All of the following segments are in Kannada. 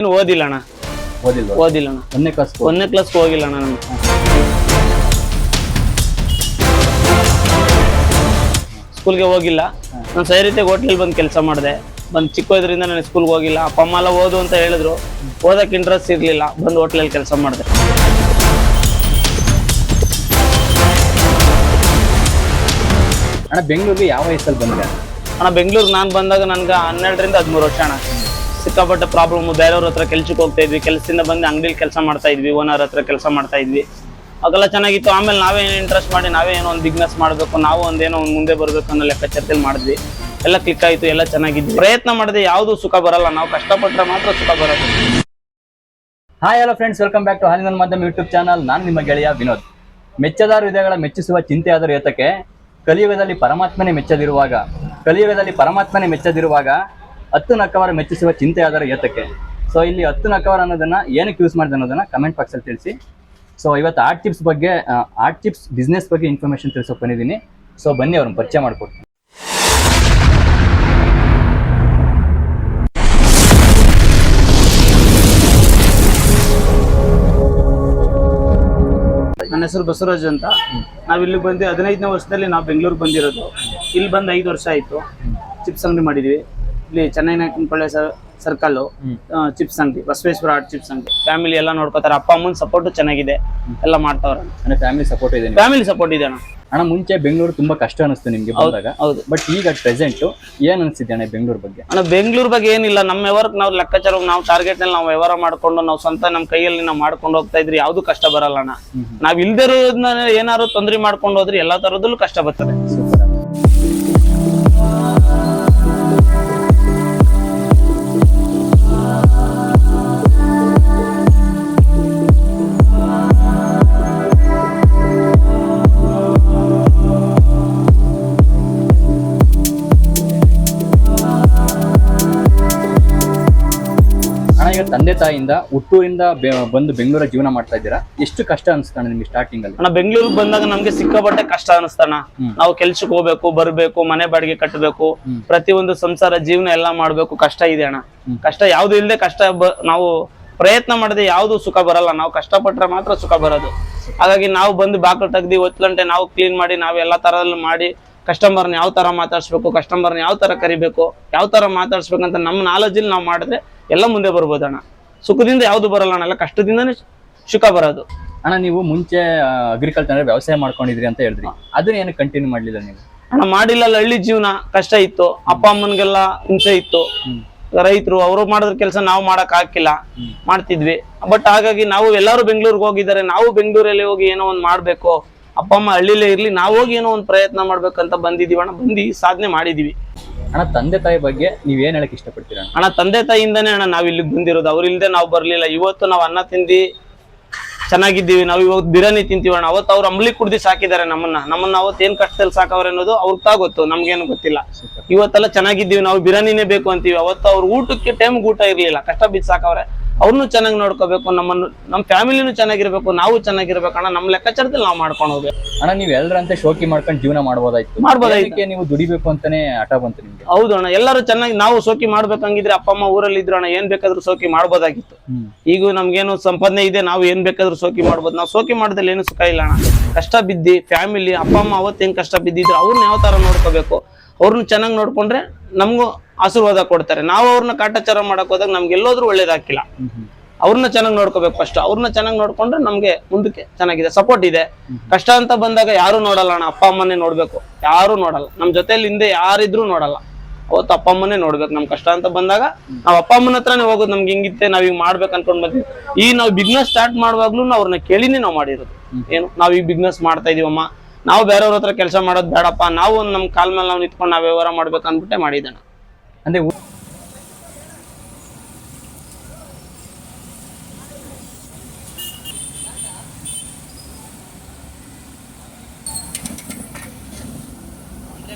ಏನು ಓದಿಲ್ಲ ಅಣ್ಣ. ಓದಿಲ್ಲ ಅಣ್ಣ. ಒಂದನೇ ಕ್ಲಾಸ್ ಹೋಗಿಲ್ಲ ಅಣ್ಣ ನಾನು. ಸ್ಕೂಲ್ಗೆ ಹೋಗಿಲ್ಲ. ನಾನು ಸೈರೀತಿಯಾಗಿ ಹೋಟ್ಲಲ್ಲಿ ಬಂದು ಕೆಲಸ ಮಾಡಿದೆ. ಬಂದು ಚಿಕ್ಕ ವಯಸ್ಸಿನಿಂದ ನಾನು ಸ್ಕೂಲ್ಗೆ ಹೋಗಿಲ್ಲ. ಅಪ್ಪ ಅಮ್ಮ ಎಲ್ಲ ಓದು ಅಂತ ಹೇಳಿದ್ರು, ಓದಕ್ಕೆ ಇಂಟ್ರೆಸ್ಟ್ ಇರಲಿಲ್ಲ. ಬಂದು ಹೋಟ್ಲಲ್ಲಿ ಕೆಲಸ ಮಾಡಿದೆ. ಅಣ್ಣ ಬೆಂಗಳೂರಿಗೆ ಯಾವ ವಯಸ್ಸಲ್ಲಿ ಬಂದ್ರೆ? ಅಣ್ಣ ಬೆಂಗಳೂರಿಗೆ ನಾನು ಬಂದಾಗ ನನಗೆ 12ರಿಂದ 13 ವರ್ಷ ಅಣ್ಣ. ಸಿಕ್ಕಾಪಟ್ಟೆ ಪ್ರಾಬ್ಲಮ್. ಬೇರೆಯವ್ರ ಹತ್ರ ಕೆಲ್ಸಕ್ಕೆ ಹೋಗ್ತಾ ಇದ್ವಿ. ಕೆಲಸದಿಂದ ಬಂದು ಅಂಗಡಿಲಿ ಕೆಲಸ ಮಾಡ್ತಾ ಇದ್ವಿ. ಓನರ್ ಹತ್ರ ಕೆಲಸ ಮಾಡ್ತಾ ಇದ್ವಿ. ಅದೆಲ್ಲ ಚೆನ್ನಾಗಿತ್ತು. ಆಮೇಲೆ ನಾವೇ ಇಂಟ್ರೆಸ್ಟ್ ಮಾಡಿ ನಾವೇ ಏನೋ ಒಂದು ಬಿಸ್ನೆಸ್ ಮಾಡಬೇಕು, ನಾವು ಒಂದೇನೋ ಒಂದು ಮುಂದೆ ಬರಬೇಕು ಅನ್ನೋ ಲೆಕ್ಕಾಚಾರದಲ್ಲಿ ಮಾಡಿದ್ವಿ. ಎಲ್ಲ ಕ್ಲಿಕ್ ಆಯಿತು, ಎಲ್ಲ ಚೆನ್ನಾಗಿದ್ವಿ. ಪ್ರಯತ್ನ ಮಾಡಿದ್ರೆ ಯಾವುದು ಸುಖ ಬರಲ್ಲ. ನಾವು ಕಷ್ಟಪಟ್ಟರೆ ಮಾತ್ರ ಸುಖ ಬರೋದು. Hi hello friends, welcome back to ಹಾಲಿನ ಮಾಧ್ಯಮ ಯೂಟ್ಯೂಬ್ ಚಾನಲ್. ನಾನು ನಿಮ್ಮ ಗೆಳೆಯ ವಿನೋದ್. ಮೆಚ್ಚದ ಹೃದಯಗಳ ಮೆಚ್ಚಿಸುವ ಚಿಂತೆ ಆದರೂ ಏತಕ್ಕೆ, ಕಲಿಯುಗದಲ್ಲಿ ಪರಮಾತ್ಮನೇ ಮೆಚ್ಚದಿರುವಾಗ 10 ನಕ್ಕವರ ಮೆಚ್ಚಿಸುವ ಚಿಂತೆ ಆದರೂ ಏತಕ್ಕೆ. ಸೊ ಇಲ್ಲಿ 10 ನಕ್ಕವರ ಅನ್ನೋದನ್ನ ಏನಕ್ಕೆ ಯೂಸ್ ಮಾಡಿದೆ ಅನ್ನೋದನ್ನ ಕಮೆಂಟ್ ಬಾಕ್ಸಲ್ಲಿ ತಿಳಿಸಿ. ಸೊ ಇವತ್ತು ಆರ್ಟ್ ಟಿಪ್ಸ್ ಬಿಸ್ನೆಸ್ ಬಗ್ಗೆ ಇನ್ಫಾರ್ಮೇಶನ್ ತಿಳಿಸೋಕೆ ಬಂದಿದ್ದೀನಿ. ಸೊ ಬನ್ನಿ ಅವ್ರನ್ನ ಪರಿಚಯ ಮಾಡಿಕೊಡ್ತೀನಿ. ನನ್ನ ಹೆಸರು ಬಸವರಾಜ್ ಅಂತ. ನಾವು ಇಲ್ಲಿ ಬಂದು 15ನೇ ವರ್ಷದಲ್ಲಿ ನಾವು ಬೆಂಗಳೂರಿಗೆ ಬಂದಿರೋದು. ಇಲ್ಲಿ ಬಂದು 5 ವರ್ಷ ಆಯಿತು. ಚಿಪ್ಸ್ ಅಂಗಡಿ ಮಾಡಿದ್ವಿ ಇಲ್ಲಿ ಚೆನ್ನೈನಪಳ್ಳಿ ಸರ್ಕಲ್ಲು. ಚಿಪ್ಸ್ ಅಂಗಡಿ, ಬಸವೇಶ್ವರ ಆರ್ಟ್ ಚಿಪ್ಸ್ ಅಂಗಡಿ. ಫ್ಯಾಮಿಲಿ ಎಲ್ಲ ನೋಡ್ಕೋತಾರೆ. ಅಪ್ಪ ಅಮ್ಮನ ಸಪೋರ್ಟ್ ಚೆನ್ನಾಗಿದೆ, ಎಲ್ಲ ಮಾಡ್ತಾವ್ರೆ. ಫ್ಯಾಮಿಲಿ ಸಪೋರ್ಟ್ ಇದೆ. ಫ್ಯಾಮಿಲಿ ಸಪೋರ್ಟ್ ಇದೆ ಅಣ್ಣ. ಅಣ್ಣ ಮುಂಚೆ ಬೆಂಗಳೂರು ತುಂಬಾ ಕಷ್ಟ ಅನಿಸ್ತು ನಿಮ್ಗೆ ಬಂದಾಗ? ಹೌದು. ಬಟ್ ಈಗ ಪ್ರೆಸೆಂಟ್ ಏನ್ ಅನಿಸ್ತಿದೆ ಅಣ್ಣ ಬೆಂಗಳೂರು ಬಗ್ಗೆ? ಅಣ್ಣ ಬೆಂಗಳೂರು ಬಗ್ಗೆ ಏನಿಲ್ಲ. ನಮ್ಮ ವ್ಯವಹಾರಕ್ಕೆ ನಾವು ಲೆಕ್ಕಾಚಾರ, ನಾವು ಟಾರ್ಗೆಟ್ ನಲ್ಲಿ ನಾವು ವ್ಯವಹಾರ ಮಾಡ್ಕೊಂಡು ನಾವು ಸ್ವಂತ ನಮ್ಮ ಕೈಯಲ್ಲಿ ನಾವು ಮಾಡ್ಕೊಂಡು ಹೋಗ್ತಾ ಇದ್ರಿ ಯಾವ್ದು ಕಷ್ಟ ಬರಲ್ಲ ಅಣ್ಣ. ನಾವ್ ಇಲ್ದೇ ಇರೋದನ್ನ ಏನಾದ್ರು ತೊಂದರೆ ಮಾಡ್ಕೊಂಡು ಹೋದ್ರಿ ಎಲ್ಲಾ ತರದಲ್ಲೂ ಕಷ್ಟ ಬರ್ತದೆ. ಈಗ ತಂದೆ ತಾಯಿಯಿಂದ ಹುಟ್ಟೂರಿಂದ ಬಂದು ಬೆಂಗಳೂರ ಜೀವನ ಮಾಡ್ತಾ ಇದ್ದೀರಾ. ಎಷ್ಟು ಕಷ್ಟ ಅನಿಸ್ತಾನೆ ನಿಮ್ಗೆ ಸ್ಟಾರ್ಟಿಂಗ್ ಅಲ್ಲಿ? ಅಣ್ಣ ಬೆಂಗಳೂರಿಗೆ ಬಂದಾಗ ನಮ್ಗೆ ಸಿಕ್ಕಾಪಟ್ಟೆ ಕಷ್ಟ ಅನಿಸ್ತಾನ. ನಾವು ಕೆಲ್ಸಕ್ಕೆ ಹೋಗ್ಬೇಕು, ಬರ್ಬೇಕು, ಮನೆ ಬಾಡಿಗೆ ಕಟ್ಟಬೇಕು, ಪ್ರತಿಯೊಂದು ಸಂಸಾರ ಜೀವನ ಎಲ್ಲ ಮಾಡ್ಬೇಕು. ಕಷ್ಟ ಇದೆ ಅಣ್ಣ. ಕಷ್ಟ ಯಾವ್ದು ಇಲ್ಲದೆ ಕಷ್ಟ ನಾವು ಪ್ರಯತ್ನ ಮಾಡದೆ ಯಾವ್ದು ಸುಖ ಬರಲ್ಲ. ನಾವು ಕಷ್ಟಪಟ್ರೆ ಮಾತ್ರ ಸುಖ ಬರೋದು. ಹಾಗಾಗಿ ನಾವು ಬಂದು ಬಾಕಲು ತೆಗ್ದಿ 10 ಗಂಟೆ ನಾವು ಕ್ಲೀನ್ ಮಾಡಿ ನಾವು ಎಲ್ಲಾ ತರದಲ್ಲಿ ಮಾಡಿ ಕಸ್ಟಮರ್ನ ಯಾವ ತರ ಮಾತಾಡ್ಸ್ಬೇಕು, ಕಸ್ಟಮರ್ನ ಯಾವ ತರ ಕರಿಬೇಕು, ಯಾವ ತರ ಮಾತಾಡ್ಸ್ಬೇಕಂತ ನಮ್ಮ ನಾಲೆಜಲ್ಲಿ ನಾವು ಮಾಡಿದ್ರೆ ಎಲ್ಲ ಮುಂದೆ ಬರ್ಬೋದು ಅಣ್ಣ. ಸುಖದಿಂದ ಯಾವ್ದು ಬರಲ್ಲ ಅಣ್ಣ, ಎಲ್ಲ ಕಷ್ಟದಿಂದನೇ ಸುಖ ಬರೋದು. ಅಣ್ಣ ನೀವು ಮುಂಚೆ ಅಗ್ರಿಕಲ್ಚರ್ ವ್ಯವಸಾಯ ಮಾಡ್ಕೊಂಡಿದ್ರಿ ಅಂತ ಹೇಳಿದ್ರಿ, ಅದನ್ನ ಏನು ಕಂಟಿನ್ಯೂ ಮಾಡ್ಲಿಲ್ಲ ನೀವು? ಅಣ್ಣ ಮಾಡಿಲ್ಲ. ಹಳ್ಳಿ ಜೀವನ ಕಷ್ಟ ಇತ್ತು. ಅಪ್ಪ ಅಮ್ಮನ್ಗೆಲ್ಲ ಹಿಂಸೆ ಇತ್ತು. ರೈತರು ಅವರು ಮಾಡಿದ್ರ ಕೆಲಸ ನಾವು ಮಾಡಕ್ ಹಾಕಿಲ್ಲ, ಮಾಡ್ತಿದ್ವಿ. ಬಟ್ ಹಾಗಾಗಿ ನಾವು ಎಲ್ಲಾರು ಬೆಂಗಳೂರಿಗೆ ಹೋಗಿದ್ದಾರೆ. ನಾವು ಬೆಂಗಳೂರಲ್ಲಿ ಹೋಗಿ ಏನೋ ಒಂದ್ ಮಾಡ್ಬೇಕು, ಅಪ್ಪ ಅಮ್ಮ ಹಳ್ಳಿಲೇ ಇರ್ಲಿ, ನಾವು ಹೋಗಿ ಏನೋ ಒಂದ್ ಪ್ರಯತ್ನ ಮಾಡ್ಬೇಕಂತ ಬಂದಿದೀವಿ ಅಣ್ಣ. ಬಂದು ಸಾಧನೆ ಮಾಡಿದೀವಿ. ಅಣ್ಣ ತಂದೆ ತಾಯಿ ಬಗ್ಗೆ ನೀವ್ ಏನ್ ಹೇಳಕ್ ಇಷ್ಟಪಡ್ತೀರಾ? ಅಣ್ಣ ತಂದೆ ತಾಯಿಯಿಂದಾನೇ ಅಣ್ಣ ನಾವ್ ಇಲ್ಲಿಗೆ ಬಂದಿರೋದು. ಅವ್ರ ಇಲ್ದೆ ನಾವು ಬರ್ಲಿಲ್ಲ. ಇವತ್ತು ನಾವು ಅನ್ನ ತಿಂದಿ ಚೆನ್ನಾಗಿದ್ದೀವಿ. ನಾವು ಇವತ್ತು ಬಿರಿಯಾನಿ ತಿಂತೀವಿ ಅಣ್ಣ. ಅವತ್ತು ಅವ್ರು ಅಂಬ್ಲಿ ಕುಡ್ದಿ ಸಾಕಿದ್ದಾರೆ ನಮ್ಮನ್ನ ಅವತ್ತು ಏನ್ ಕಷ್ಟದಲ್ಲಿ ಸಾಕವ್ರೆ ಅನ್ನೋದು ಅವ್ರಿಗೆ ಗೊತ್ತು, ನಮ್ಗೇನು ಗೊತ್ತಿಲ್ಲ. ಇವತ್ತೆಲ್ಲ ಚೆನ್ನಾಗಿದ್ದೀವಿ, ನಾವು ಬಿರಿಯಾನಿನೇ ಬೇಕು ಅಂತೀವಿ. ಅವತ್ತು ಅವ್ರ ಊಟಕ್ಕೆ ಟೈಮ್ಗೆ ಊಟ ಇರ್ಲಿಲ್ಲ, ಕಷ್ಟ ಬಿದ್ದು ಸಾಕವ್ರೆ. ಅವ್ರನ್ನು ಚೆನ್ನಾಗಿ ನೋಡ್ಕೋಬೇಕು, ನಮ್ಮ ಫ್ಯಾಮಿಲಿನೂ ಚೆನ್ನಾಗಿರ್ಬೇಕು, ನಾವು ಚೆನ್ನಾಗಿರ್ಬೇಕು ಅಣ್ಣ. ನಮ್ಮ ಲೆಕ್ಕಾಚಾರದಲ್ಲಿ ನಾವು ಮಾಡ್ಕೊಂಡು ಹೋಗ್ಬೇಕು ಅಣ್ಣ. ನೀವು ಎಲ್ಲರಂತೆ ಶೋಕಿ ಮಾಡ್ಕೊಂಡು ಜೀವನ ಮಾಡ್ಬೋದಾಯ್ತು. ನೀವು ದುಡಿಬೇಕು ಅಂತಾನೆ ಹಠ ಬಂತು ನಿಮ್ಗೆ? ಹೌದು ಅಣ್ಣ. ಎಲ್ಲರೂ ಚೆನ್ನಾಗಿ ನಾವು ಶೋಕಿ ಮಾಡ್ಬೇಕಂಗಿದ್ರೆ ಅಪ್ಪ ಅಮ್ಮ ಊರಲ್ಲಿ ಇದ್ರು ಅಣ್ಣ, ಏನ್ ಬೇಕಾದ್ರೂ ಶೋಕಿ ಮಾಡ್ಬೋದಾಗಿತ್ತು. ಈಗ ನಮ್ಗೇನು ಸಂಪಾದನೆ ಇದೆ, ನಾವು ಏನ್ ಬೇಕಾದ್ರೂ ಶೋಕಿ ಮಾಡ್ಬೋದು. ನಾವು ಶೋಕಿ ಮಾಡ್ದಲ್ಲಿ ಏನು ಸುಖ ಇಲ್ಲ ಅಣ್ಣ. ಕಷ್ಟ ಬಿದ್ದಿ ಫ್ಯಾಮಿಲಿ ಅಪ್ಪ ಅಮ್ಮ ಅವತ್ತೇನ್ ಕಷ್ಟ ಬಿದ್ದಿದ್ರು ಅವ್ರನ್ನ ಯಾವ ತರ ನೋಡ್ಕೋಬೇಕು, ಅವ್ರನ್ನ ಚೆನ್ನಾಗಿ ನೋಡ್ಕೊಂಡ್ರೆ ನಮ್ಗೂ ಆಶೀರ್ವಾದ ಕೊಡ್ತಾರೆ. ನಾವು ಅವ್ರನ್ನ ಕಾಟಾಚಾರ ಮಾಡಕ್ ಹೋದಾಗ ನಮ್ಗೆ ಎಲ್ಲೋದ್ರೂ ಒಳ್ಳೇದಾಕಿಲ್ಲ. ಅವ್ರನ್ನ ಚೆನ್ನಾಗಿ ನೋಡ್ಕೋಬೇಕು ಫಸ್ಟ್. ಅವ್ರನ್ನ ಚೆನ್ನಾಗಿ ನೋಡ್ಕೊಂಡ್ರೆ ನಮ್ಗೆ ಮುಂದಕ್ಕೆ ಚೆನ್ನಾಗಿದೆ, ಸಪೋರ್ಟ್ ಇದೆ. ಕಷ್ಟ ಅಂತ ಬಂದಾಗ ಯಾರು ನೋಡಲ್ಲ ಅಣ್ಣ, ಅಪ್ಪ ಅಮ್ಮನೇ ನೋಡ್ಬೇಕು. ಯಾರು ನೋಡಲ್ಲ, ನಮ್ ಜೊತೆಲಿ ಹಿಂದೆ ಯಾರಿದ್ರು ನೋಡಲ್ಲ. ಅವತ್ತು ಅಪ್ಪ ಅಮ್ಮನೇ ನೋಡ್ಬೇಕು. ನಮ್ ಕಷ್ಟ ಅಂತ ಬಂದಾಗ ನಾವ್ ಅಪ್ಪ ಅಮ್ಮನ ಹತ್ರನೇ ಹೋಗೋದು. ನಮ್ಗೆ ಹಿಂಗಿತ್ತೆ, ನಾವ್ ಈಗ ಮಾಡ್ಬೇಕು ಅನ್ಕೊಂಡ್ ಬಂದ್ವಿ. ಈ ನಾವು ಬಿಸ್ನೆಸ್ ಸ್ಟಾರ್ಟ್ ಮಾಡುವಾಗ್ಲೂ ಅವ್ರನ್ನ ಕೇಳಿನೇ ನಾವು ಮಾಡಿರೋದು. ಏನು ನಾವ್ ಈಗ ಬಿಸ್ನೆಸ್ ಮಾಡ್ತಾ ಇದೀವಮ್ಮ, ನಾವು ಬೇರೆಯವ್ರ ಹತ್ರ ಕೆಲಸ ಮಾಡೋದು ಬೇಡಪ್ಪ, ನಾವು ನಮ್ ಕಾಲ್ ಮೇಲೆ ನಾವು ನಿಂತ್ಕೊಂಡು ನಾವ್ ವ್ಯವಹಾರ ಮಾಡ್ಬೇಕು ಅನ್ಬಿಟ್ಟೆ ಮಾಡಿದಣ. ಅಂದ್ರೆ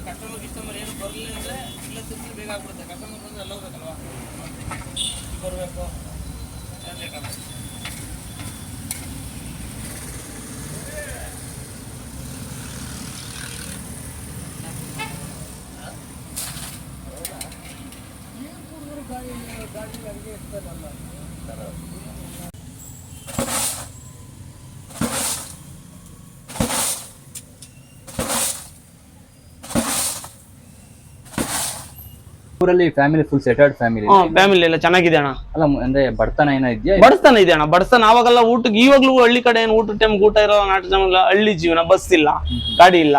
ಕಸ್ಟಮರ್ ಏನು ಬರಲಿಲ್ಲ ಅಂದ್ರೆ ಇಲ್ಲ ತಿರ್ಗಿ ಬೇಗ ಆಗ್ಬಿಡುತ್ತೆ. ಕಸ್ಟಮರ್ ಬಂದ್ರೆ ಎಲ್ಲ ಹೋಗ್ಬೇಕಲ್ವಾ, ಬರಬೇಕು. ಗಾಡಿ ಅಡುಗೆ ಇರ್ತದಲ್ಲ ಊರಲ್ಲಿ family full settled family family ಎಲ್ಲ ಚೆನ್ನಾಗಿದೆ ಅಣ್ಣ. ಅಲ್ಲ ಅಂದ್ರೆ ಬಡತನ ಏನೋ ಇದೆಯಾ? ಬಡಸ್ತಾನ ಇದೆ ಅಣ್ಣ, ಬಡಸ್ತಾನ. ಅವಾಗೆಲ್ಲ ಊಟಕ್ಕೆ, ಇವಾಗ್ಲೂ ಹಳ್ಳಿ ಕಡೆ ಏನು ಊಟ ಟೈಮ್ ಊಟ ಇರೋ ನಾಟ ಟೈಮ್ ಹಳ್ಳಿ ಜೀವನ, ಬಸ್ ಇಲ್ಲ, ಗಾಡಿ ಇಲ್ಲ.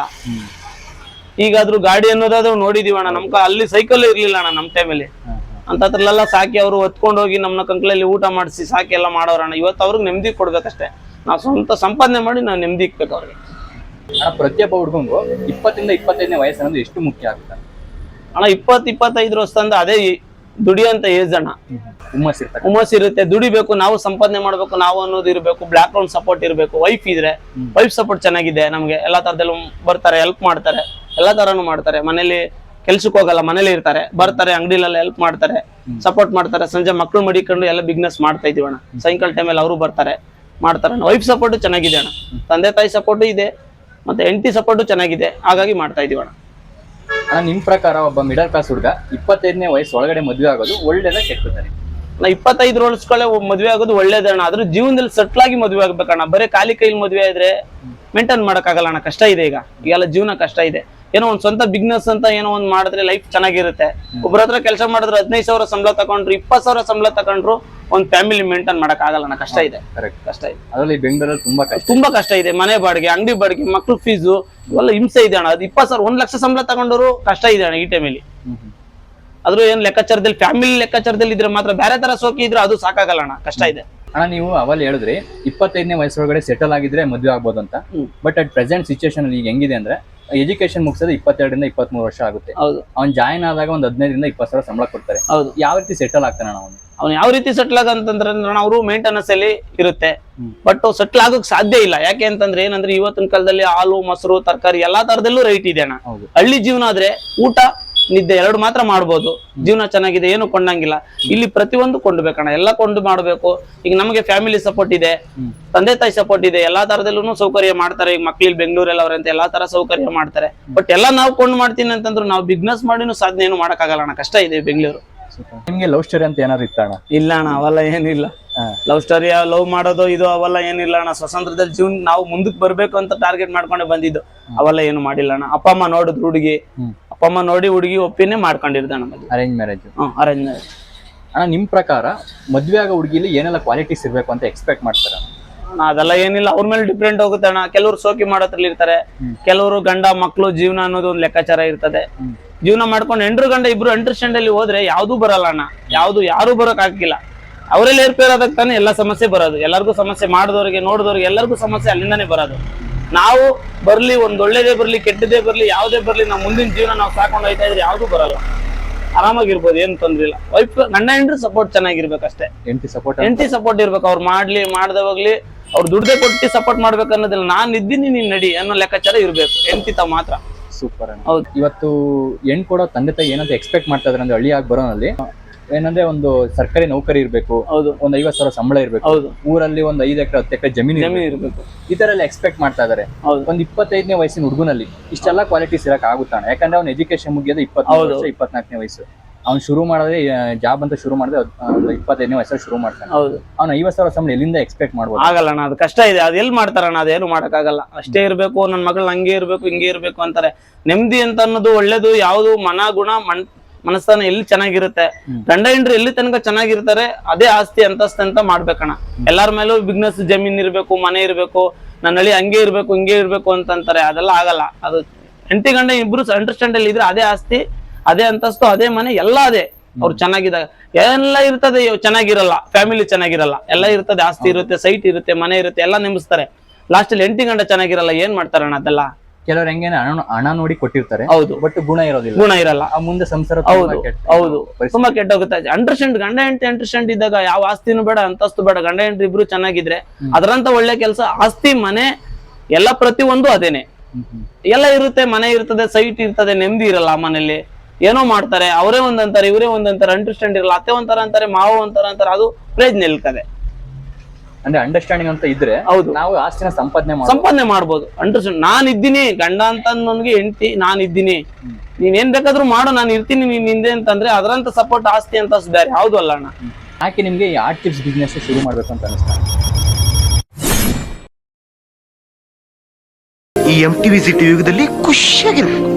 ಈಗಾದ್ರೂ ಗಾಡಿ ಅನ್ನೋದಾದ್ರೂ ನೋಡಿದೀವಿ ಅಣ್ಣ. ನಮ್ಗೆ ಅಲ್ಲಿ ಸೈಕಲ್ ಇರ್ಲಿಲ್ಲ ಅಣ್ಣ ನಮ್ ಟೈಮಲ್ಲಿ. ಅಂತದ್ರಲ್ಲೆಲ್ಲ ಸಾಕಿ ಅವರು ಹೊತ್ಕೊಂಡು ಹೋಗಿ ನಮ್ಮನ್ನ ಕಂಕ್ಳಲ್ಲಿ ಊಟ ಮಾಡಿಸಿ ಸಾಕಿ ಎಲ್ಲ ಮಾಡೋರಣ್ಣ. ಇವತ್ತು ಅವ್ರಿಗೆ ನೆಮ್ಮದಿ ಕೊಡ್ಬೇಕಷ್ಟೇ. ನಾವು ಸ್ವಂತ ಸಂಪಾದನೆ ಮಾಡಿ ನಾವು ನೆಮ್ಮದಿ ಇಕ್ಬೇಕು ಅವ್ರಿಗೆ. ಅಣ್ಣ ಪ್ರತಿಯೊಬ್ಬ ಹುಡುಗಂಗೂ 20 ಇಂದ 25ನೇ ವಯಸ್ಸು ಅನ್ನೋದು ಎಷ್ಟು ಮುಖ್ಯ ಆಗುತ್ತೆ ಅಣ್ಣ? 20-25 ವರ್ಷ ಅಂದ್ರೆ ಅದೇ ದುಡಿಯೋಂತ ಏಜ್ ಅಣ್ಣ. ಹುಮ್ಮಸ್ ಇರುತ್ತೆ, ದುಡಿಬೇಕು, ನಾವು ಸಂಪಾದನೆ ಮಾಡ್ಬೇಕು, ನಾವು ಅನ್ನೋದು ಇರಬೇಕು, ಬ್ಯಾಕ್ ಗ್ರೌಂಡ್ ಸಪೋರ್ಟ್ ಇರಬೇಕು. ವೈಫ್ ಇದ್ರೆ ವೈಫ್ ಸಪೋರ್ಟ್ ಚೆನ್ನಾಗಿದೆ ನಮ್ಗೆ. ಎಲ್ಲಾ ತರದಲ್ಲೂ ಬರ್ತಾರೆ, ಹೆಲ್ಪ್ ಮಾಡ್ತಾರೆ, ಎಲ್ಲಾ ತರನು ಮಾಡ್ತಾರೆ. ಮನೇಲಿ ಕೆಲ್ಸಕ್ಕೆ ಹೋಗಲ್ಲ, ಮನೇಲಿ ಇರ್ತಾರೆ, ಬರ್ತಾರೆ, ಅಂಗಡಿಲೆಲ್ಲ ಹೆಲ್ಪ್ ಮಾಡ್ತಾರೆ, ಸಪೋರ್ಟ್ ಮಾಡ್ತಾರೆ. ಸಂಜೆ ಮಕ್ಳು ಮಡಿಕೊಂಡು ಎಲ್ಲ ಬಿಸ್ನೆಸ್ ಮಾಡ್ತಾ ಇದೀವಿ ಅಣ್ಣ. ಸಾಯಂಕಾಲ ಟೈಮಲ್ಲಿ ಅವರು ಬರ್ತಾರೆ, ಮಾಡ್ತಾರೆ. ವೈಫ್ ಸಪೋರ್ಟ್ ಚೆನ್ನಾಗಿದೆ ಅಣ್ಣ, ತಂದೆ ತಾಯಿ ಸಪೋರ್ಟ್ ಇದೆ, ಮತ್ತೆ ಹೆಂಡತಿ ಸಪೋರ್ಟ್ ಚೆನ್ನಾಗಿದೆ. ಹಾಗಾಗಿ ಮಾಡ್ತಾ ಇದೀವಿ ಅಣ್ಣ. ನಿಮ್ ಪ್ರಕಾರ ಒಬ್ಬ ಮಿಡಲ್ ಕ್ಲಾಸ್ ಹುಡುಗ 25ನೇ ವಯಸ್ಸು ಒಳಗಡೆ ಮದುವೆ ಆಗೋದು ಒಳ್ಳೇದ ಕೆಟ್ಟದಾನೆ? 25 ವರ್ಷಗಳೇ ಮದುವೆ ಆಗೋದು ಒಳ್ಳೇದಣ್ಣ. ಆದ್ರೂ ಜೀವನದಲ್ಲಿ ಸೆಟ್ಲ್ ಆಗಿ ಮದುವೆ ಆಗ್ಬೇಕಣ್ಣ. ಬರೀ ಖಾಲಿ ಕೈಲಿ ಮದುವೆ ಆದ್ರೆ ಮೇಂಟೈನ್ ಮಾಡಕ್ಕಾಗಲ್ಲ ಅಣ್ಣ. ಕಷ್ಟ ಇದೆ ಈಗೆಲ್ಲ ಜೀವನ ಕಷ್ಟ ಇದೆ. ಏನೋ ಒಂದ್ ಸ್ವಂತ ಬಿಸ್ನೆಸ್ ಅಂತ ಏನೋ ಒಂದ್ ಮಾಡಿದ್ರೆ ಲೈಫ್ ಚೆನ್ನಾಗಿರುತ್ತೆ. ಒಬ್ಬರ ಹತ್ರ ಕೆಲಸ ಮಾಡಿದ್ರೆ 15,000 ಸಂಬಳ ತಗೊಂಡ್ರು, 20,000 ಸಂಬಳ ತಗೊಂಡ್ರು ಒಂದ್ ಫ್ಯಾಮಿಲಿ ಮೇಂಟೈನ್ ಮಾಡಕ್ ಆಗಲ್ಲ. ಕಷ್ಟ ಇದೆ, ಕಷ್ಟ ಇದೆ. ಅದರಲ್ಲಿ ಬೆಂಗಳೂರಲ್ಲಿ ತುಂಬಾ ಕಷ್ಟ ಇದೆ. ಮನೆ ಬಾಡಿಗೆ, ಅಂಗಡಿ ಬಾಡಿಗೆ, ಮಕ್ಳು ಫೀಸು ಇವೆಲ್ಲ ಹಿಂಸೆ ಇದೆ ಅಣ್ಣ. ಅದು 20,000 1 ಲಕ್ಷ ಸಂಬಳ ತಗೊಂಡವರು ಕಷ್ಟ ಇದೆ ಅಣ್ಣ ಈ ಟೈಮಲ್ಲಿ. ಆದ್ರೂ ಏನ್ ಲೆಕ್ಕಾಚಾರದಲ್ಲಿ, ಫ್ಯಾಮಿಲಿ ಲೆಕ್ಕಾಚಾರದಲ್ಲಿ ಇದ್ರೆ ಮಾತ್ರ, ಬೇರೆ ತರ ಸೋಕಿ ಇದ್ರೆ ಅದು ಸಾಕಾಗಲ್ಲ ಅಣ್ಣ. ಕಷ್ಟ ಇದೆ ಅಣ್ಣ. ನೀವು ಅವಲ್ಲಿ ಹೇಳಿದ್ರಿ 25ನೇ ವಯಸ್ಸೊಳಗಡೆ ಸೆಟಲ್ ಆಗಿದ್ರೆ ಮದುವೆ ಆಗ್ಬೋದು ಅಂತ. ಬಟ್ ಅಟ್ ಪ್ರೆಸೆಂಟ್ ಸಿಚುವೇಶನ್ ಈಗ ಹೆಂಗಿದೆ ಅಂದ್ರೆ, ಎಜುಕೇಶನ್ ಮುಗಿಸೋದು 22 ಇಂದ 23 ವರ್ಷ ಆಗುತ್ತೆ. ಅವ್ನು ಜಾಯಿನ್ ಆದಾಗ ಒಂದು 15 ಇಂದ 20 ಸಾವಿರ ಸಂಬಳ ಕೊಡ್ತಾರೆ. ಯಾವ ರೀತಿ ಸೆಟಲ್ ಆಗ್ತಾನೆ ಅವ್ನು ಯಾವ ರೀತಿ ಸೆಟ್ಲ್ ಆಗಂತಂದ್ರೆ, ಅವರು ಮೇಂಟೆನೆನ್ಸ್ ಅಲ್ಲಿ ಇರುತ್ತೆ. ಬಟ್ ಸೆಟ್ಲ್ ಆಗೋಕ್ ಸಾಧ್ಯ ಇಲ್ಲ. ಯಾಕೆ ಅಂತಂದ್ರೆ ಏನಂದ್ರೆ, ಇವತ್ತಿನ ಕಾಲದಲ್ಲಿ ಹಾಲು, ಮೊಸರು, ತರಕಾರಿ ಎಲ್ಲಾ ತರದಲ್ಲೂ ರೈಟ್ ಇದೆ ಅಣ್ಣ. ಹಳ್ಳಿ ಜೀವನ ಆದ್ರೆ ಊಟ ನಿದ್ದೆ 2 ಮಾತ್ರ ಮಾಡ್ಬೋದು. ಜೀವನ ಚೆನ್ನಾಗಿದೆ, ಏನು ಕೊಂಡಂಗಿಲ್ಲ. ಇಲ್ಲಿ ಪ್ರತಿಯೊಂದು ಕೊಂಡ್ಬೇಕಣ್ಣ, ಎಲ್ಲ ಕೊಂಡು ಮಾಡ್ಬೇಕು. ಈಗ ನಮಗೆ ಫ್ಯಾಮಿಲಿ ಸಪೋರ್ಟ್ ಇದೆ, ತಂದೆ ತಾಯಿ ಸಪೋರ್ಟ್ ಇದೆ, ಎಲ್ಲಾ ತರದಲ್ಲೂ ಸೌಕರ್ಯ ಮಾಡ್ತಾರೆ. ಈಗ ಮಕ್ಳಿಲ್ ಬೆಂಗಳೂರಲ್ಲಿ ಅವ್ರಂತ ಎಲ್ಲಾ ತರ ಸೌಕರ್ಯ ಮಾಡ್ತಾರೆ. ಬಟ್ ಎಲ್ಲ ನಾವು ಕೊಂಡು ಮಾಡ್ತೀನಿ ಅಂತಂದ್ರು ನಾವು ಬಿಸ್ನೆಸ್ ಮಾಡಿನೂ ಸಾಧನೆ ಏನು ಮಾಡಕ್ಕಾಗಲ್ಲ ಅಣ್ಣ. ಕಷ್ಟ ಇದೆ ಬೆಂಗಳೂರು. ನಿಮ್ಗೆ ಲವ್ ಸ್ಟೋರಿ ಅಂತ ಏನಾದ್ರು ಇತ್ತ ಅಣ್ಣ? ಇಲ್ಲ ಅಣ್ಣ, ಅವೆಲ್ಲ ಏನಿಲ್ಲ. ಲವ್ ಸ್ಟೋರಿ, ಲವ್ ಮಾಡೋದು ಇದು ಅವೆಲ್ಲ ಏನಿಲ್ಲ ಅಣ್ಣ. ಸ್ವತಂತ್ರದಲ್ಲಿ ಜೀವನ ನಾವು ಮುಂದಕ್ಕೆ ಬರ್ಬೇಕು ಅಂತ ಟಾರ್ಗೆಟ್ ಮಾಡ್ಕೊಂಡೆ ಬಂದಿದ್ದು. ಅವೆಲ್ಲ ಏನು ಮಾಡಿಲ್ಲ ಅಣ್ಣ. ಅಪ್ಪ ಅಮ್ಮ ನೋಡಿದ್ರು ಹುಡುಗಿ, ಅಪ್ಪ ಅಮ್ಮ ನೋಡಿ ಹುಡುಗಿ ಒಪ್ಪಿನೇ ಮಾಡ್ಕೊಂಡಿರ್ತಾನ. Arrange marriage? Arrange marriage. ಅಣ್ಣ ನಿಮ್ ಪ್ರಕಾರ ಮದ್ವೆ ಆಗೋ ಹುಡುಗಿಲಿ ಏನೆಲ್ಲ ಕ್ವಾಲಿಟೀಸ್ ಇರ್ಬೇಕು ಅಂತ ಎಕ್ಸ್ಪೆಕ್ಟ್ ಮಾಡ್ತಾರ? ಅದೆಲ್ಲ ಏನಿಲ್ಲ, ಅವ್ರ ಮೇಲೆ ಡಿಪೆಂಡ್ ಹೋಗುತ್ತೆ ಅಣ್ಣ. ಕೆಲವರು ಸೋಕಿ ಮಾಡೋದ್ರಲ್ಲಿ ಇರ್ತಾರೆ, ಕೆಲವರು ಗಂಡ ಮಕ್ಳು ಜೀವನ ಅನ್ನೋದು ಒಂದು ಲೆಕ್ಕಾಚಾರ ಇರ್ತದೆ. ಜೀವನ ಮಾಡ್ಕೊಂಡು ಹೆಂಡ್ರು ಗಂಡ ಇಬ್ರು ಅಂಡರ್ಸ್ಟ್ಯಾಂಡ್ ಅಲ್ಲಿ ಹೋದ್ರೆ ಯಾವ್ದು ಬರಲ್ಲ ಅಣ್ಣ. ಯಾರು ಬರೋಕ್ ಆಗಿಲ್ಲ. ಅವರೆಲ್ಲ ಏರ್ಪೇರಾದಾಗ ತಾನೆ ಎಲ್ಲ ಸಮಸ್ಯೆ ಬರೋದು. ಎಲ್ಲರಿಗೂ ಸಮಸ್ಯೆ, ಮಾಡಿದವ್ರಿಗೆ ನೋಡಿದವ್ರಿಗೆ ಎಲ್ಲರಿಗೂ ಸಮಸ್ಯೆ ಅಲ್ಲಿಂದಾನೇ ಬರೋದು. ನಾವು ಬರ್ಲಿ, ಒಂದ್ ಒಳ್ಳೇದೇ ಬರ್ಲಿ, ಕೆಟ್ಟದೇ ಬರ್ಲಿ, ಯಾವ್ದೇ ಬರ್ಲಿ, ನಾವು ಮುಂದಿನ ಜೀವನ ನಾವು ಸಾಕೊಂಡು ಹೋಯ್ತಾ ಇದ್ರೆ ಯಾವ್ದು ಬರಲ್ಲ. ಆರಾಮಾಗಿರ್ಬೋದು, ಏನ್ ತೊಂದ್ರೆ ಇಲ್ಲ. ವೈಫ್ ಗಂಡ ಹೆಂಡ್ರು ಸಪೋರ್ಟ್ ಚೆನ್ನಾಗಿರ್ಬೇಕಷ್ಟೇ. ಹೆಂಡತಿ ಸಪೋರ್ಟ್ ಇರ್ಬೇಕು. ಅವ್ರು ಮಾಡ್ಲಿ ಮಾಡದವಾಗ್ಲಿ ಅವ್ರು ದುಡ್ದೇ ಕೊಟ್ಟು ಸಪೋರ್ಟ್ ಮಾಡ್ಬೇಕು ಅನ್ನೋದಿಲ್ಲ. ನಾನ್ ಇದ್ದೀನಿ ನೀನ್ ನಡಿ ಅನ್ನೋ ಲೆಕ್ಕಾಚಾರ ಇರ್ಬೇಕು ಹೆಂಡತಿ ತಾವ್ ಮಾತ್ರ. ಸೂಪರ್. ಹೌದು. ಇವತ್ತು ಹೆಣ್ ಕೊಡೋ ತಂದೆ ತಾಯಿ ಏನಂತ ಎಕ್ಸ್ಪೆಕ್ಟ್ ಮಾಡ್ತಾ ಇದ್ರೆ ಅಂದ್ರೆ, ಹಳ್ಳಿಯಾಗಿ ಬರೋನಲ್ಲಿ ಏನಂದ್ರೆ ಒಂದು ಸರ್ಕಾರಿ ನೌಕರಿ ಇರ್ಬೇಕು, ಒಂದ್ 50,000 ಸಂಬಳ ಇರ್ಬೇಕು, ಊರಲ್ಲಿ ಒಂದ್ 5 ಎಕರೆ 10 ಎಕರೆ ಜಮೀನು ಇರ್ಬೇಕು, ಈ ತರ ಎಲ್ಲ ಎಕ್ಸ್ಪೆಕ್ಟ್ ಮಾಡ್ತಾ ಇದಾರೆ. ಒಂದ್ 25ನೇ ವಯಸ್ಸಿನ ಹುಡುಗನಲ್ಲಿ ಇಷ್ಟೆಲ್ಲ ಕ್ವಾಲಿಟೀಸ್ ಇರಕ್ ಆಗುತ್ತಾನೆ? ಯಾಕಂದ್ರೆ ಅವ್ನ ಎಜುಕೇಶನ್ ಮುಗಿಯೋದು 23 ವರ್ಷ, 24ನೇ ವಯಸ್ಸು. ಅವ್ನು ಶುರು ಮಾಡಿದ್ರೆ, ಜಾಬ್ ಅಂತ ಶುರು ಮಾಡಿದ್ರೆ 25ನೇ ವಯಸ್ಸಲ್ಲಿ ಶುರು ಮಾಡ್ತಾನೆ. ಅವ್ನ 50,000 ಸಂಬಳ ಎಲ್ಲಿಂದ ಎಕ್ಸ್ಪೆಕ್ಟ್ ಮಾಡ್ಬೋದು? ಆಗಲ್ಲ ಅಣ್ಣ, ಅದು ಕಷ್ಟ ಇದೆ. ಅದು ಎಲ್ಲಿ ಮಾಡ್ತಾರಣ್ಣ, ಅದೇನು ಮಾಡಕ್ಕಾಗಲ್ಲ. ಅಷ್ಟೇ ಇರ್ಬೇಕು, ನನ್ನ ಮಗಳು ಹಂಗೆ ಇರ್ಬೇಕು, ಹಿಂಗೆ ಇರ್ಬೇಕು ಅಂತಾರೆ. ನೆಮ್ಮದಿ ಅಂತ ಅನ್ನೋದು ಒಳ್ಳೇದು. ಯಾವ್ದು ಗುಣ ಮನಸ್ಥಾನ ಎಲ್ಲಿ ಚೆನ್ನಾಗಿರುತ್ತೆ, ಗಂಡ ಹೆಂಡ್ರು ಎಲ್ಲಿ ತನಕ ಚೆನ್ನಾಗಿರ್ತಾರೆ ಅದೇ ಆಸ್ತಿ ಅಂತಸ್ತ ಅಂತ ಮಾಡ್ಬೇಕಣ್ಣ. ಎಲ್ಲಾರ ಮೇಲೂ ಬಿಸ್ನೆಸ್, ಜಮೀನ್ ಇರ್ಬೇಕು, ಮನೆ ಇರ್ಬೇಕು, ನನ್ನ ಹಳ್ಳಿ ಹಂಗೆ ಇರ್ಬೇಕು, ಹಿಂಗೆ ಇರ್ಬೇಕು ಅಂತಂತಾರೆ. ಅದೆಲ್ಲ ಆಗಲ್ಲ. ಅದು ಹೆಂಡತಿ ಗಂಡ ಇಬ್ರು ಅಂಡರ್ಸ್ಟ್ಯಾಂಡ್ ಅಲ್ಲಿ ಇದ್ರೆ ಅದೇ ಆಸ್ತಿ, ಅದೇ ಅಂತಸ್ತು, ಅದೇ ಮನೆ, ಎಲ್ಲ ಅದೇ. ಅವ್ರು ಚೆನ್ನಾಗಿದ್ದಾಗ ಎಲ್ಲ ಇರ್ತದೆ. ಚೆನ್ನಾಗಿರಲ್ಲ, ಫ್ಯಾಮಿಲಿ ಚೆನ್ನಾಗಿರಲ್ಲ, ಎಲ್ಲ ಇರ್ತದೆ. ಆಸ್ತಿ ಇರುತ್ತೆ, ಸೈಟ್ ಇರುತ್ತೆ, ಮನೆ ಇರುತ್ತೆ, ಎಲ್ಲ ನೆಮ್ಮಸ್ತಾರೆ. ಲಾಸ್ಟ್ ಅಲ್ಲಿ ಹೆಂಡತಿ ಗಂಡ ಚೆನ್ನಾಗಿರಲ್ಲ, ಏನ್ ಮಾಡ್ತಾರಣ್ಣ ಅದೆಲ್ಲ? ಕೆಲವ್ರು ಹೆಂಗೆ ಹಣ ನೋಡಿ ಕೊಟ್ಟಿರ್ತಾರೆ. ಹೌದು. ಬಟ್ ಗುಣ ಇರಲ್ಲ. ಆ ಮುಂದೆ ಸಂಸಾರ ಹೌದು ತುಂಬಾ ಕೆಟ್ಟೋಗುತ್ತೆ. ಅಂಡರ್ಸ್ಟ್ಯಾಂಡ್, ಗಂಡ ಹೆಂಡತಿ ಅಂಡರ್ಸ್ಟ್ಯಾಂಡ್ ಇದ್ದಾಗ ಯಾವ ಆಸ್ತಿನೂ ಬೇಡ, ಅಂತಸ್ತು ಬೇಡ, ಗಂಡ ಹೆಂಡತಿ ಇಬ್ರು ಚೆನ್ನಾಗಿದ್ರೆ ಅದರಂತ ಒಳ್ಳೆ ಕೆಲಸ, ಆಸ್ತಿ, ಮನೆ ಎಲ್ಲ ಪ್ರತಿಯೊಂದು ಅದೇನೆ. ಎಲ್ಲ ಇರುತ್ತೆ, ಮನೆ ಇರ್ತದೆ, ಸೈಟ್ ಇರ್ತದೆ, ನೆಮ್ಮದಿ ಇರಲ್ಲ. ಮನೇಲಿ ಏನೋ ಮಾಡ್ತಾರೆ, ಅವರೇ ಒಂದಂತಾರೆ, ಇವರೇ ಒಂದಂತಾರೆ, ಅಂಡರ್ಸ್ಟ್ಯಾಂಡ್ ಇರಲ್ಲ. ಅತ್ತೆ ಒಂಥರ ಅಂತಾರೆ, ಮಾವ ಒಂಥರ ಅಂತಾರೆ. ಅದು ಪ್ರಯೋಜನ ನಿಲ್ತದೆ. ಅಂದ್ರೆ ಅಂಡರ್ಸ್ಟ್ಯಾಂಡಿಂಗ್ ಅಂತ ಇದ್ರೆ ಹೌದು, ನಾವು ಆಸ್ತಿನ ಸಂಪಾದನೆ ಮಾಡ್ಬೋದು. ಅಂಡರ್ಸ್ಟ್ಯಾಂಡ್, ನಾನ್ ಇದ್ದೀನಿ, ಗಂಡ ಅಂತ ನನ್ಗೆ ಹೆಂಡತಿ, ನಾನ್ ಇದ್ದೀನಿ, ನೀನ್ ಏನ್ ಬೇಕಾದ್ರೂ ಮಾಡು, ನಾನು ಇರ್ತೀನಿ, ನೀನ್ ಹಿಂದೆ ಅಂತಂದ್ರೆ ಅದರಂತ ಸಪೋರ್ಟ್, ಆಸ್ತಿ ಅಂತ ಬೇರೆ ಯಾವ್ದು ಅಲ್ಲ ಅಣ್ಣ. ಯಾಕೆ ನಿಮಗೆ ಈ ಆರ್ಟ್ ಟಿಪ್ಸ್ ಬಿಸ್ನೆಸ್ ಶುರು ಮಾಡಬೇಕು ಅಂತ ಅನಿಸ್ತಾ? ಈ MTV ಸಿಟಿ ಯುಗದಲ್ಲಿ ಖುಷಿಯಾಗಿರ್ಬೇಕು.